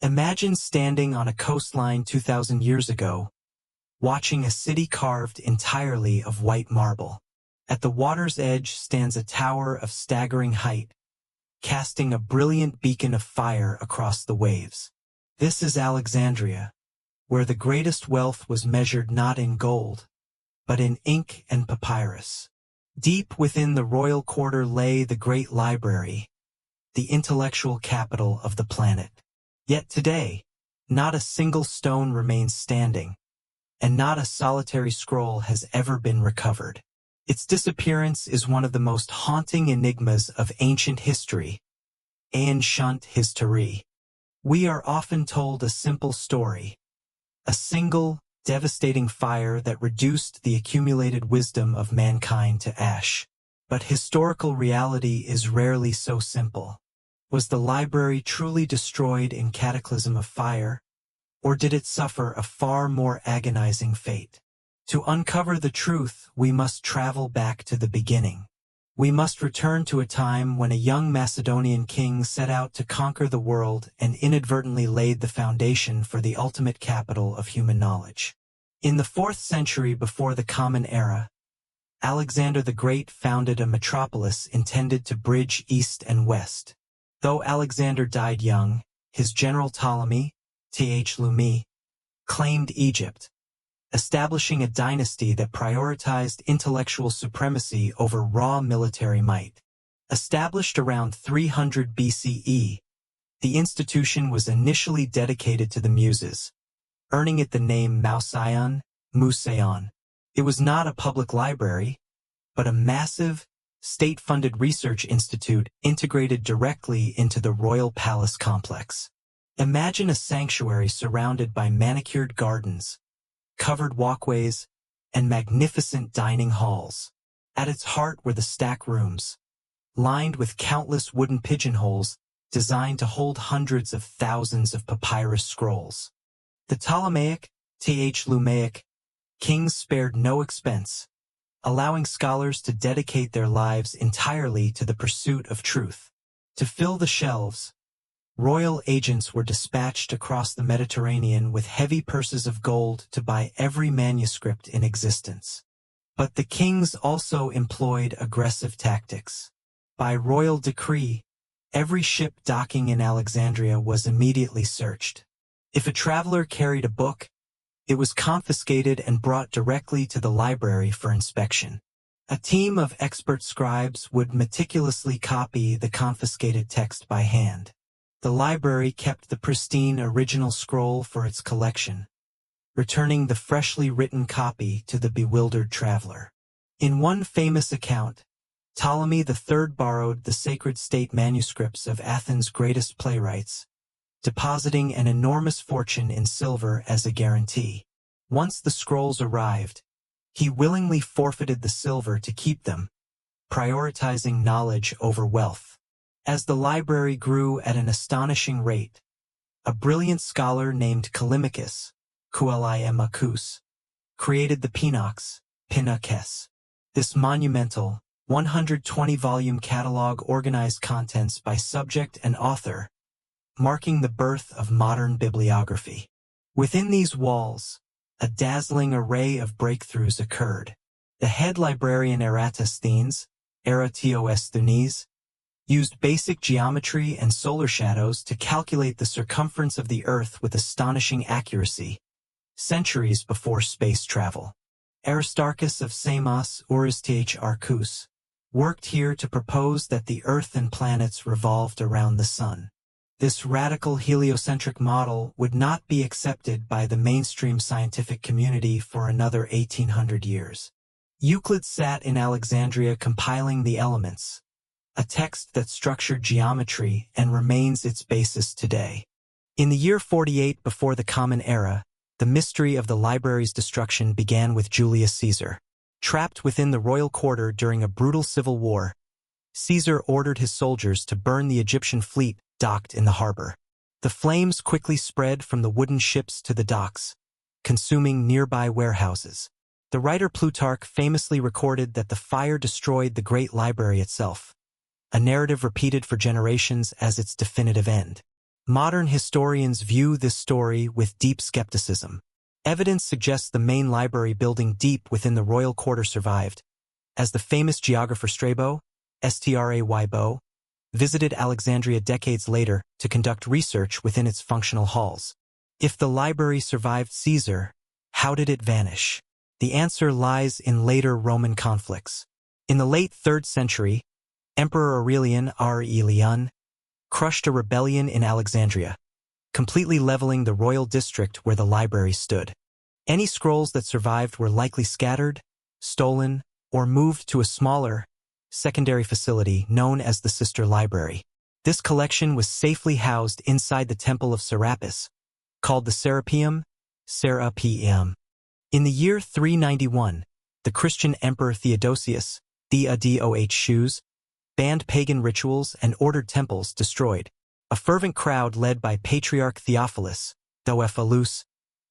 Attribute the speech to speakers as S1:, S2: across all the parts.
S1: Imagine standing on a coastline 2,000 years ago, watching a city carved entirely of white marble. At the water's edge stands a tower of staggering height, casting a brilliant beacon of fire across the waves. This is Alexandria, where the greatest wealth was measured not in gold, but in ink and papyrus. Deep within the royal quarter lay the great library, the intellectual capital of the planet. Yet today, not a single stone remains standing, and not a solitary scroll has ever been recovered. Its disappearance is one of the most haunting enigmas of ancient history. Ancient history. We are often told a simple story, a single, devastating fire that reduced the accumulated wisdom of mankind to ash. But historical reality is rarely so simple. Was the library truly destroyed in cataclysm of fire, or did it suffer a far more agonizing fate? To uncover the truth, we must travel back to the beginning. We must return to a time when a young Macedonian king set out to conquer the world and inadvertently laid the foundation for the ultimate capital of human knowledge. In the 4th century before the Common Era, Alexander the Great founded a metropolis intended to bridge east and west. Though Alexander died young, his general Ptolemy, Th. claimed Egypt, establishing a dynasty that prioritized intellectual supremacy over raw military might. Established around 300 BCE, the institution was initially dedicated to the Muses, earning it the name Museion. It was not a public library, but a massive, state-funded research institute integrated directly into the royal palace complex. Imagine a sanctuary surrounded by manicured gardens, covered walkways, and magnificent dining halls. At its heart were the stack rooms, lined with countless wooden pigeonholes designed to hold hundreds of thousands of papyrus scrolls. The Ptolemaic, Th. kings spared no expense, allowing scholars to dedicate their lives entirely to the pursuit of truth. To fill the shelves, royal agents were dispatched across the Mediterranean with heavy purses of gold to buy every manuscript in existence. But the kings also employed aggressive tactics. By royal decree, every ship docking in Alexandria was immediately searched. If a traveler carried a book, it was confiscated and brought directly to the library for inspection. A team of expert scribes would meticulously copy the confiscated text by hand. The library kept the pristine original scroll for its collection, returning the freshly written copy to the bewildered traveler. In one famous account, Ptolemy III borrowed the sacred state manuscripts of Athens' greatest playwrights, depositing an enormous fortune in silver as a guarantee. Once the scrolls arrived, he willingly forfeited the silver to keep them, prioritizing knowledge over wealth. As the library grew at an astonishing rate, a brilliant scholar named Callimachus, created the Pinax. This monumental, 120-volume catalog organized contents by subject and author, marking the birth of modern bibliography. Within these walls, a dazzling array of breakthroughs occurred. The head librarian Eratosthenes, used basic geometry and solar shadows to calculate the circumference of the Earth with astonishing accuracy, centuries before space travel. Aristarchus of Samos Arcus worked here to propose that the Earth and planets revolved around the Sun. This radical heliocentric model would not be accepted by the mainstream scientific community for another 1800 years. Euclid sat in Alexandria compiling the Elements, a text that structured geometry and remains its basis today. In the year 48 before the Common Era, the mystery of the library's destruction began with Julius Caesar. Trapped within the royal quarter during a brutal civil war, Caesar ordered his soldiers to burn the Egyptian fleet docked in the harbor. The flames quickly spread from the wooden ships to the docks, consuming nearby warehouses. The writer Plutarch famously recorded that the fire destroyed the great library itself, a narrative repeated for generations as its definitive end. Modern historians view this story with deep skepticism. Evidence suggests the main library building deep within the royal quarter survived, as the famous geographer Strabo, Strabo, visited Alexandria decades later to conduct research within its functional halls. If the library survived Caesar, how did it vanish? The answer lies in later Roman conflicts. In the late 3rd century, Emperor Aurelian crushed a rebellion in Alexandria, completely leveling the royal district where the library stood. Any scrolls that survived were likely scattered, stolen, or moved to a smaller, secondary facility known as the Sister Library. This collection was safely housed inside the Temple of Serapis, called the Serapeum. In the year 391, the Christian Emperor Theodosius, banned pagan rituals and ordered temples destroyed. A fervent crowd led by Patriarch Theophilus,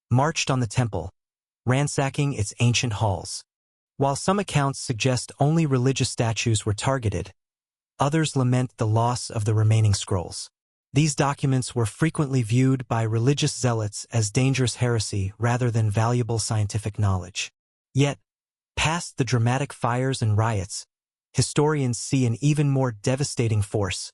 S1: marched on the temple, ransacking its ancient halls. While some accounts suggest only religious statues were targeted, others lament the loss of the remaining scrolls. These documents were frequently viewed by religious zealots as dangerous heresy rather than valuable scientific knowledge. Yet, past the dramatic fires and riots, historians see an even more devastating force: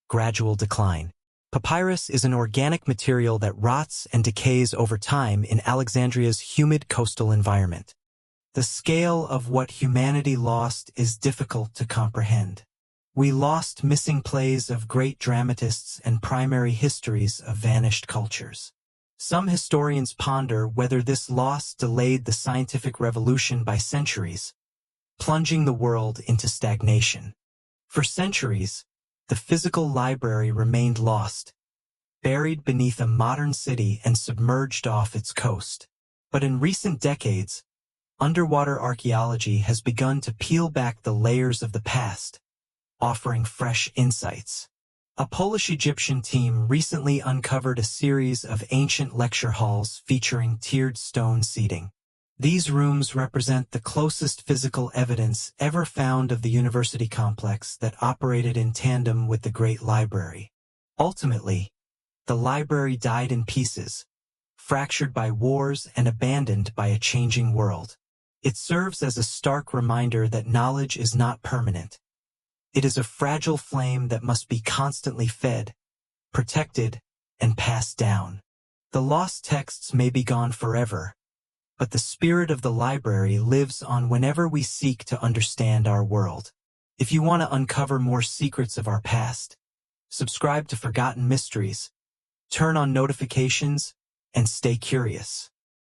S1: gradual decline. Papyrus is an organic material that rots and decays over time in Alexandria's humid coastal environment. The scale of what humanity lost is difficult to comprehend. We lost missing plays of great dramatists and primary histories of vanished cultures. Some historians ponder whether this loss delayed the scientific revolution by centuries, plunging the world into stagnation. For centuries, the physical library remained lost, buried beneath a modern city and submerged off its coast. But in recent decades, underwater archaeology has begun to peel back the layers of the past, offering fresh insights. A Polish-Egyptian team recently uncovered a series of ancient lecture halls featuring tiered stone seating. These rooms represent the closest physical evidence ever found of the university complex that operated in tandem with the Great Library. Ultimately, the library died in pieces, fractured by wars and abandoned by a changing world. It serves as a stark reminder that knowledge is not permanent. It is a fragile flame that must be constantly fed, protected, and passed down. The lost texts may be gone forever, but the spirit of the library lives on whenever we seek to understand our world. If you want to uncover more secrets of our past, subscribe to Forgotten Mysteries, turn on notifications, and stay curious.